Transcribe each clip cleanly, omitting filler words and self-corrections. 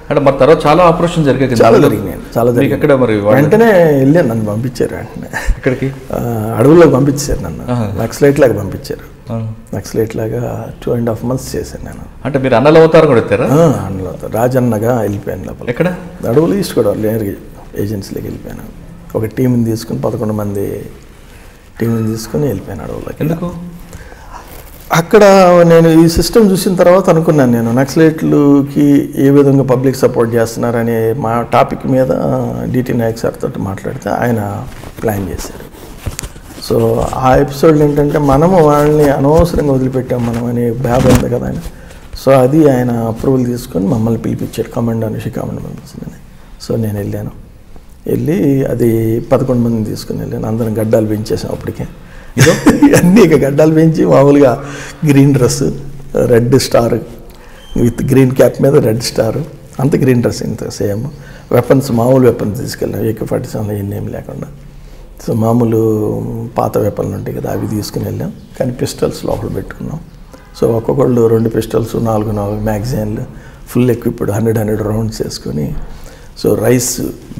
అంటే మరి తర్వాత చాలా ఆపరేషన్ జరిగాయి, చాలా జరిగినాయి, చాలా జరిగింది. ఎక్కడ మరి వెంటనే వెళ్ళాను, నన్ను పంపించారు వెంటనే. ఇక్కడికి అడవుల్లోకి పంపించారు నన్ను, నక్సలైట్ లాగా పంపించారు. నక్సలైట్ లాగా 2.5 months చేశాను నేను. అంటే మీరు అన్నలు అవతారం కూడా ఎత్తారా? అన్నలు అవుతారు, రాజన్నగా వెళ్ళిపోయాను లోపల. ఎక్కడ? అడవులు ఈస్ట్ కూడా నేరుగా ఏజెన్సీలోకి వెళ్ళిపోయాను. ఒక టీంని తీసుకుని 11 మంది టీంని తీసుకుని వెళ్ళిపోయాను అడవుల్లోకి. ఎందుకు? అక్కడ నేను ఈ సిస్టమ్ చూసిన తర్వాత అనుకున్నాను, నేను నక్సలైట్లకి ఏ విధంగా పబ్లిక్ సపోర్ట్ చేస్తున్నారనే మా టాపిక్ మీద డిటి నాయక్ సార్ తోటి మాట్లాడితే ఆయన ప్లాన్ చేశారు. సో ఆ ఎపిసోడ్లు ఏంటంటే మనము వాళ్ళని అనవసరంగా వదిలిపెట్టాం మనం అనే బాధ ఉంది కదా ఆయన. సో అది ఆయన అప్రూవల్ తీసుకొని మమ్మల్ని పిలిపించాడు, కమాండ్ పంపించిందని. సో నేను వెళ్ళి అది 11 మందిని తీసుకుని వెళ్ళాను. అందరం గడ్డాలు పెంచేసాం అప్పటికే. అన్నీ ఇక గడ్డాలు పెంచి మామూలుగా green dress, red star with green cap మీద రెడ్ స్టార్, అంత గ్రీన్ డ్రెస్ ఇంత సేమ్. వెపన్స్ మామూలు వెపన్స్ తీసుకెళ్ళాం, AK-47 ఇవన్నీ ఏం లేకుండా. సో మామూలు పాత వెపన్లు ఉంటాయి కదా, అవి తీసుకుని వెళ్ళాం. కానీ పిస్టల్స్ లోపల పెట్టుకున్నాం. సో ఒక్కొక్కళ్ళు 2 పిస్టల్స్, 4 మ్యాగజైన్లు, ఫుల్ ఎక్విప్డ్ 100 రౌండ్స్ వేసుకొని. సో రైస్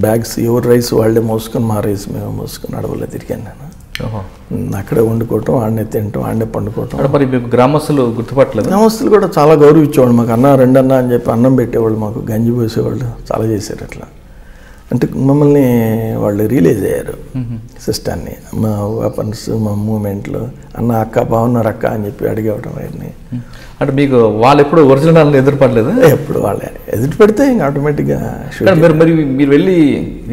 బ్యాగ్స్, ఎవరు రైస్ వాళ్ళే మోసుకొని, మా రైస్ మేము మోసుకొని అడవుల్లో తిరిగాను నేను. అక్కడే వండుకోవటం, ఆడనే తినటం, ఆడనే పండుకోవటం. మరి మీకు గ్రామస్తులు గుర్తుపట్టలేదు? గ్రామస్తులు కూడా చాలా గౌరవించేవాళ్ళు మాకు. అన్న రెండన్నా అని చెప్పి అన్నం పెట్టేవాళ్ళు, మాకు గంజి పోసేవాళ్ళు, చాలా చేశారు అట్లా. అంటే మమ్మల్ని వాళ్ళు రియలైజ్ అయ్యారు సిస్టాన్ని, మా వెపన్స్, మా మూమెంట్లు. అన్న అక్క బాగున్నారు అక్క అని చెప్పి అడిగేవడం అవన్నీ. అంటే మీకు వాళ్ళు ఎప్పుడు ఒరిజినల్ ఎదురుపడలేదు? ఎప్పుడు వాళ్ళే ఎదురు పెడితే ఇంకా ఆటోమేటిక్గా. మీరు వెళ్ళి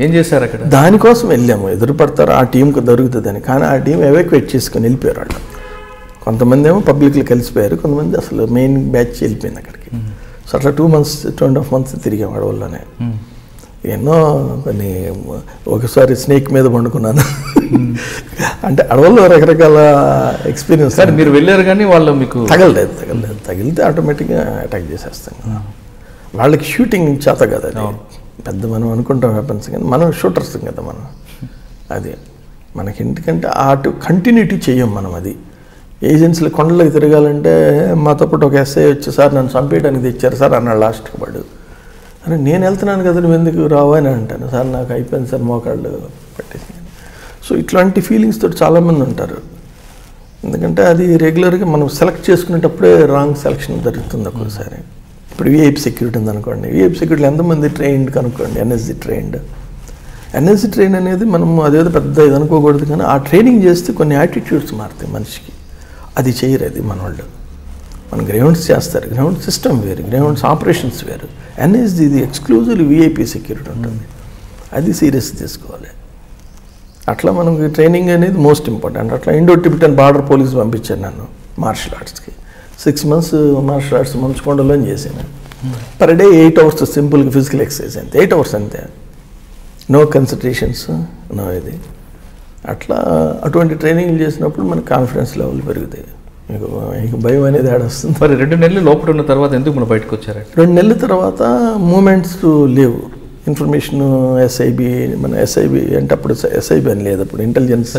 ఏం చేశారు అక్కడ? దానికోసం వెళ్ళాము, ఎదురు పడతారు ఆ టీంకి దొరుకుతుందని. కానీ ఆ టీం ఎవాక్యుయేట్ చేసుకొని వెళ్ళిపోయారు వాళ్ళు. కొంతమంది ఏమో పబ్లిక్లో కలిసిపోయారు, కొంతమంది అసలు మెయిన్ బ్యాచ్ వెళ్ళిపోయింది అక్కడికి. సో అట్లా 2.5 months తిరిగాం అడవుల్లోనే. ఎన్నో కొన్ని, ఒకసారి స్నేక్ మీద పండుకున్నాను. అంటే అడవుల్లో రకరకాల ఎక్స్పీరియన్స్. మీరు వెళ్ళారు కానీ వాళ్ళు మీకు తగలలేదు. తగిలితే ఆటోమేటిక్గా అటాక్ చేసేస్తాం కదా. వాళ్ళకి షూటింగ్ చేత కదా, అది పెద్ద మనం అనుకుంటాం వెపన్స్, కానీ మనం షూటర్స్ కదా మనం. అది మనకి ఎందుకంటే అటు కంటిన్యూటీ చెయ్యం మనం. అది ఏజెన్సీలు కొండలకు తిరగాలంటే మాతో పాటు ఒక ఎస్ఐ వచ్చి, సార్ నన్ను చంపేయడానికి తెచ్చారు సార్ అన్నాడు లాస్ట్కి వాడు. అని నేను వెళ్తున్నాను కదా, నువ్వు ఎందుకు రావు అని అంటాను. సార్ నాకు అయిపోయింది సార్, మోకాళ్ళు పట్టేసి. సో ఇట్లాంటి ఫీలింగ్స్ తోటి చాలామంది ఉంటారు. ఎందుకంటే అది రెగ్యులర్గా మనం సెలెక్ట్ చేసుకునేటప్పుడే రాంగ్ సెలెక్షన్ జరుగుతుంది ఒక్కోసారి. ఇప్పుడు విఐపి సెక్యూరిటీ ఉందనుకోండి, విఐపి సెక్యూరిటీలో ఎంతమంది ట్రైన్డ్ కనుక్కోండి, ఎన్ఎస్జి ట్రైన్డ్. ఎన్ఎస్జి ట్రైన్ అనేది మనం అదేదో పెద్ద ఇది అనుకోకూడదు, కానీ ఆ ట్రైనింగ్ చేస్తే కొన్ని యాటిట్యూడ్స్ మారుతాయి మనిషికి. అది చేయరు, అది మన వాళ్ళు. మన గ్రౌండ్స్ చేస్తారు, గ్రౌండ్ సిస్టమ్ వేరు, గ్రౌండ్స్ ఆపరేషన్స్ వేరు. ఎన్ఎస్జి ఇది ఎక్స్క్లూజివ్లీ విఐపి సెక్యూరిటీ ఉంటుంది, అది సీరియస్ తీసుకోవాలి. అట్లా మనకి ట్రైనింగ్ అనేది మోస్ట్ ఇంపార్టెంట్. అట్లా ఇండో టిబెటన్ బార్డర్ పోలీస్ పంపించాను నన్ను మార్షల్ ఆర్ట్స్కి. 6 months మార్షల్ ఆర్ట్స్ మంచుకొండలో చేశాను. పర్ డే 8 hours సింపుల్గా ఫిజికల్ ఎక్సర్సైజ్ అంతే, 8 hours అంతే. నో కన్సల్టేషన్స్, నో ఇది. అట్లా అటువంటి ట్రైనింగ్ చేసినప్పుడు మనకు కాన్ఫిడెన్స్ లెవెల్ పెరుగుతాయి, మీకు భయం అనేది ఆడొస్తుంది. మరి 2 నెలలు లోపల ఉన్న తర్వాత ఎందుకు మనం బయటకు వచ్చారు? 2 నెలల తర్వాత మూమెంట్స్ లేవు. ఇన్ఫర్మేషన్ ఎస్ఐబి, మన ఎస్ఐబి అంటే అప్పుడు ఎస్ఐబి అని లేదు, అప్పుడు ఇంటెలిజెన్స్,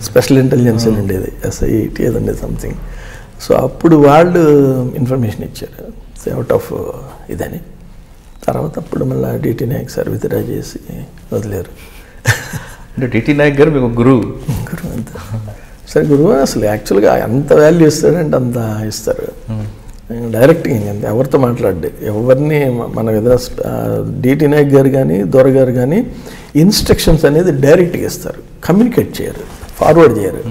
స్పెషల్ ఇంటెలిజెన్స్ అని ఉండేది, ఎస్ఐటి అది ఉండేది సంథింగ్. సో అప్పుడు వాళ్ళు ఇన్ఫర్మేషన్ ఇచ్చారు అవుట్ ఆఫ్ ఇదని. తర్వాత అప్పుడు మళ్ళీ డిటి నాయక్ సార్ విత్డ్రా చేసి వదిలేరు. అంటే డిటి నాయక్ గారు మీకు గురువు అంత సరే, గురువు అసలు యాక్చువల్గా ఎంత వాల్యూ ఇస్తాడంటే అంత ఇస్తారు. డైరెక్ట్గా ఇంకంత ఎవరితో మాట్లాడు, ఎవరిని మన ఏదైనా డిటి నాయక్ గారు కానీ దొర గారు కానీ ఇన్స్ట్రక్షన్స్ అనేది డైరెక్ట్గా ఇస్తారు, కమ్యూనికేట్ చేయరు, ఫార్వర్డ్ చేయరు.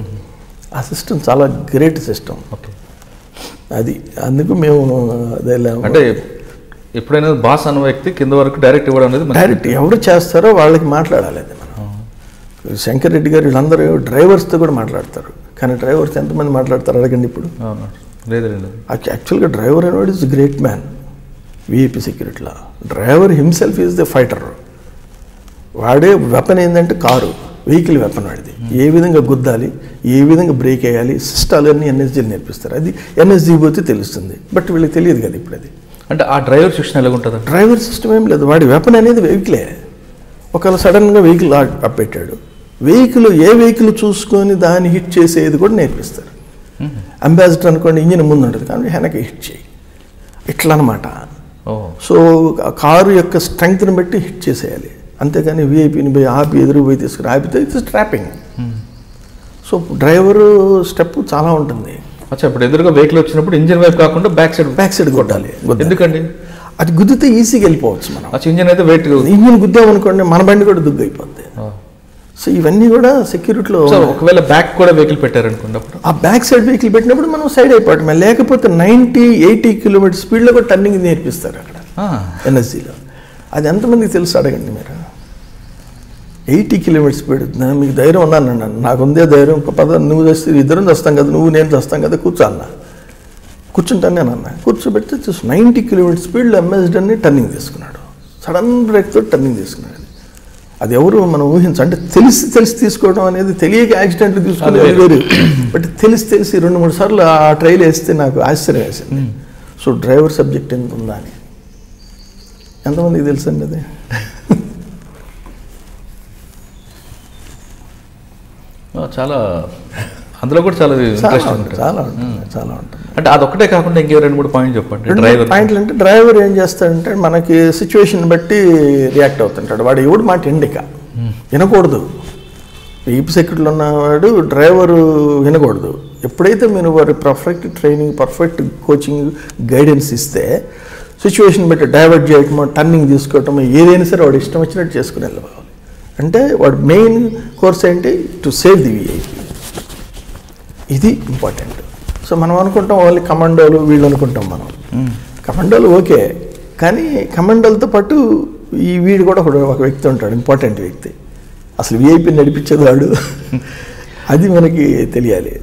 ఆ సిస్టమ్ చాలా గ్రేట్ సిస్టమ్. అది అందుకు మేము అదే అంటే ఎప్పుడైనా బాస్ అన్న వ్యక్తి కింద వరకు డైరెక్ట్ ఇవ్వడం అనేది డైరెక్ట్ ఎవరు చేస్తారో వాళ్ళకి మాట్లాడాలి. అది మనం శంకర్ రెడ్డి గారు వీళ్ళందరూ డ్రైవర్స్తో కూడా మాట్లాడతారు, కానీ డ్రైవర్స్ ఎంతమంది మాట్లాడతారు అడగండి ఇప్పుడు. యాక్చువల్గా డ్రైవర్ అనేవాడు ఇస్ గ్రేట్ మ్యాన్. విఐపి సెక్యూరిటీలో driver himself is the fighter. వాడే వెపన్ ఏంటంటే కారు, వెహికల్ వెపన్ వాడిది. ఏ విధంగా గుద్దాలి, ఏ విధంగా బ్రేక్ వేయాలి, సిస్టాలన్నీ ఎన్ఎస్జీలు నేర్పిస్తారు. అది ఎన్ఎస్జీ పోతే తెలుస్తుంది, బట్ వీళ్ళకి తెలియదు కదా ఇప్పుడు. అది అంటే ఆ డ్రైవర్ సిస్టమ్ ఎలా ఉంటుంది? డ్రైవర్ సిస్టమ్ ఏం లేదు, వాడి వెపన్ అనేది వెహికలే. ఒకవేళ సడన్గా వెహికల్ పెట్టాడు, వెహికల్ ఏ వెహికల్ చూసుకొని దాన్ని హిట్ చేసేది కూడా నేర్పిస్తారు. అంబాసిడర్ అనుకోండి, ఇంజిన్ ముందు ఉంటుంది కానీ వెనక హిట్ చేయి, ఇట్లా అనమాట. సో ఆ కారు యొక్క స్ట్రెంగ్త్ని బట్టి హిట్ చేసేయాలి, అంతేగాని వీఐపీని పోయి ఆపి ఎదురు పోయి తీసుకుని ఆపితే it's trapping. So driver step చాలా ఉంటుంది. అచ్చా, ఇప్పుడు ఎదురుగా వెహికల్ వచ్చినప్పుడు ఇంజిన్ వైపు కాకుండా బ్యాక్ సైడ్ కొట్టాలి. ఎందుకండి? అది గుద్దితే ఈజీగా వెళ్ళిపోవచ్చు మనం. ఇంజిన్ అయితే వెయిట్, ఇంజిన్ గుద్దామనుకోండి మన బండి కూడా దుగ్గు అయిపోద్ది. సో ఇవన్నీ కూడా సెక్యూరిటీలో. ఒకవేళ బ్యాక్ కూడా వెహికల్ పెట్టారనుకోండి, అప్పుడు ఆ బ్యాక్ సైడ్ వెహికల్ పెట్టినప్పుడు మనం సైడ్ అయిపోవటమే. లేకపోతే 90-80 కిలోమీటర్ స్పీడ్లో కూడా టర్నింగ్ నేర్పిస్తారు అక్కడ ఎన్ఎస్జీలో. అది ఎంతమందికి తెలుసు అడగండి మీరు. 80 కిలోమీటర్ స్పీడ్. మీకు ధైర్యం ఉన్నాను అన్నాను, నాకు ఉందే ధైర్యం. ఒక పద నువ్వు చేస్తే ఇద్దరం చేస్తాం కదా, నువ్వు నేను చేస్తాం కదా, కూర్చోన్నా. కూర్చుంటాను నేను అన్న, కూర్చోబెడితే చూసి 90 కిలోమీటర్ స్పీడ్లో ఎంఎస్డన్ని టర్నింగ్ తీసుకున్నాడు. సడన్ బ్రేక్తో టర్నింగ్ తీసుకున్నాడు. అది ఎవరు మనం ఊహించు, అంటే తెలిసి తీసుకోవడం అనేది, తెలియక యాక్సిడెంట్లు తీసుకునేది వేరు. బట్ తెలిసి 2-3 సార్లు ఆ ట్రైల్ వేస్తే నాకు ఆశ్చర్యం వేసింది. సో డ్రైవర్ సబ్జెక్ట్ ఎంత ఉందా అని ఎంతమందికి తెలుసండి అది. చాలా అందులో కూడా చాలా చాలా ఉంటుంది. అంటే అదొక్కటే కాకుండా ఇంకే 2-3 పాయింట్లు చెప్పండి. డ్రైవర్ పాయింట్లు అంటే డ్రైవర్ ఏం చేస్తాడంటే మనకి సిచ్యువేషన్ బట్టి రియాక్ట్ అవుతుంటాడు. వాడు ఎవడు మాట ఎండిక వినకూడదు. ఈపీ సెక్యూరిటీలో ఉన్నవాడు డ్రైవరు వినకూడదు. ఎప్పుడైతే మీరు వారి perfect training, perfect coaching, guidance ఇస్తే సిచ్యువేషన్ బట్టి డైవర్ట్ చేయటమో, టర్నింగ్ తీసుకోవటమో, ఏదైనా సరే వాడు ఇష్టం వచ్చినట్టు చేసుకుని వెళ్ళిపోవాలి. అంటే వాడు మెయిన్ కోర్స్ ఏంటి, టు సేవ్ ది విఐపీ. ఇది ఇంపార్టెంట్. సో మనం అనుకుంటాం ఓన్లీ కమాండోలు వీళ్ళు అనుకుంటాం. మనం కమాండోలు ఓకే, కానీ కమాండోలతో పాటు ఈ వీడు కూడా ఒక వ్యక్తి ఉంటాడు, ఇంపార్టెంట్ వ్యక్తి. అసలు విఐపీ నడిపించేది వాడు. అది మనకి తెలియాలి.